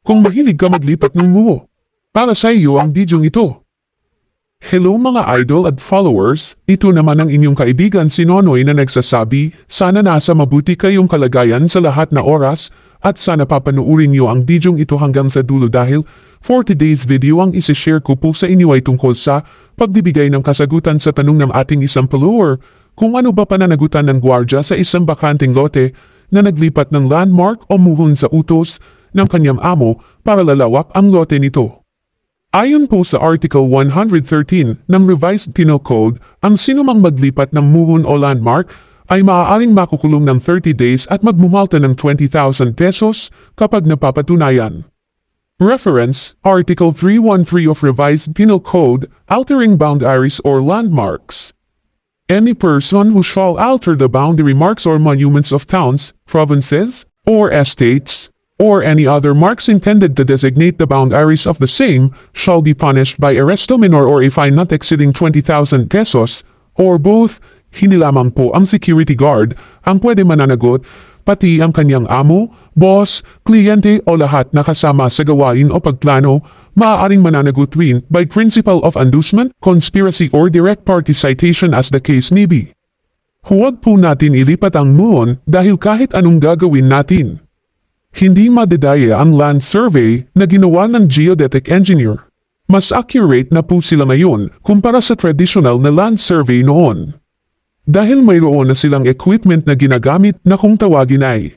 kung mahilig ka maglipat ng muho. Para sa iyo ang bidyong ito. Hello mga idol at followers, ito naman ang inyong kaibigan si Nonoy na nagsasabi, sana nasa mabuti kayong kalagayan sa lahat na oras, at sana papanuurin niyo ang bidyong ito hanggang sa dulo dahil for today's video ang isi-share ko po sa inyo ay tungkol sa pagbibigay ng kasagutan sa tanong ng ating isang follower kung ano ba pananagutan ng gwardya sa isang bakanteng lote na naglipat ng landmark o muhon sa utos ng kanyang amo para lalawak ang lote nito. Ayon po sa Article 113 ng Revised Penal Code, ang sinumang maglipat ng muhon o landmark ay maaaring makukulong ng 30 days at magmumulta ng 20,000 pesos kapag napapatunayan. Reference, Article 313 of Revised Penal Code, altering boundaries or landmarks. Any person who shall alter the boundary marks or monuments of towns, provinces, or estates, or any other marks intended to designate the boundaries of the same, shall be punished by arresto minor or a fine not exceeding 20,000 pesos, or both. Hindi lamang po ang security guard ang pwede mananagot, pati ang kanyang amo, boss, kliyente o lahat na kasama sa gawain o pagplano, maaaring mananagot rin by principle of inducement, conspiracy or direct party citation as the case may be. Huwag po natin ilipat ang muon dahil kahit anong gagawin natin. Hindi madedaya ang land survey na ginawa ng geodetic engineer. Mas accurate na po sila ngayon kumpara sa traditional na land survey noon. Dahil mayroon na silang equipment na ginagamit na kung tawagin ay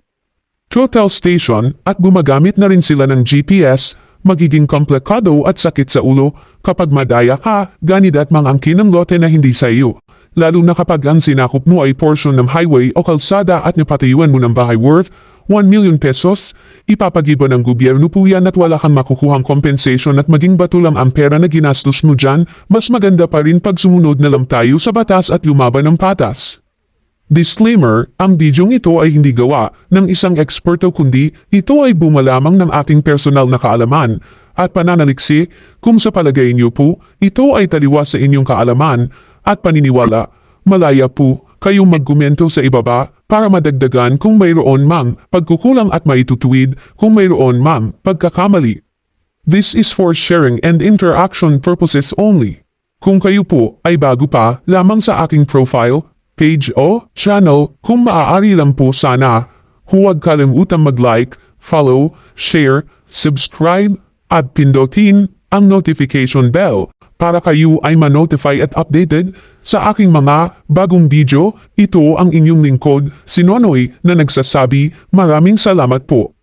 total station at gumagamit na rin sila ng GPS, magiging komplikado at sakit sa ulo kapag madaya ka, ganid at mangangkin ng lote na hindi sa iyo. Lalo na kapag ang sinakop mo ay portion ng highway o kalsada at napatayuan mo ng bahay worth 1 million pesos, ipapagiba ng gobyerno po yan at wala kang makukuhang compensation at maging bato lang ang pera na ginastos mo dyan, mas maganda pa rin pag sumunod na lang tayo sa batas at lumaban ng patas. Disclaimer, ang bidyong ito ay hindi gawa ng isang eksperto kundi ito ay bumalamang ng ating personal na kaalaman at pananaliksi kung sa palagay niyo po ito ay taliwas sa inyong kaalaman at paniniwala. Malaya po kayong magkomento sa ibaba para madagdagan kung mayroon mang pagkukulang at maitutuwid kung mayroon mang pagkakamali. This is for sharing and interaction purposes only. Kung kayo po ay bago pa lamang sa aking profile, page o channel, kung maaari lang po sana, huwag kalimutang mag-like, follow, share, subscribe, at pindutin ang notification bell para kayo ay ma-notify at updated sa aking mga bagong video. Ito ang inyong lingkod, si Nonoy, na nagsasabi, maraming salamat po.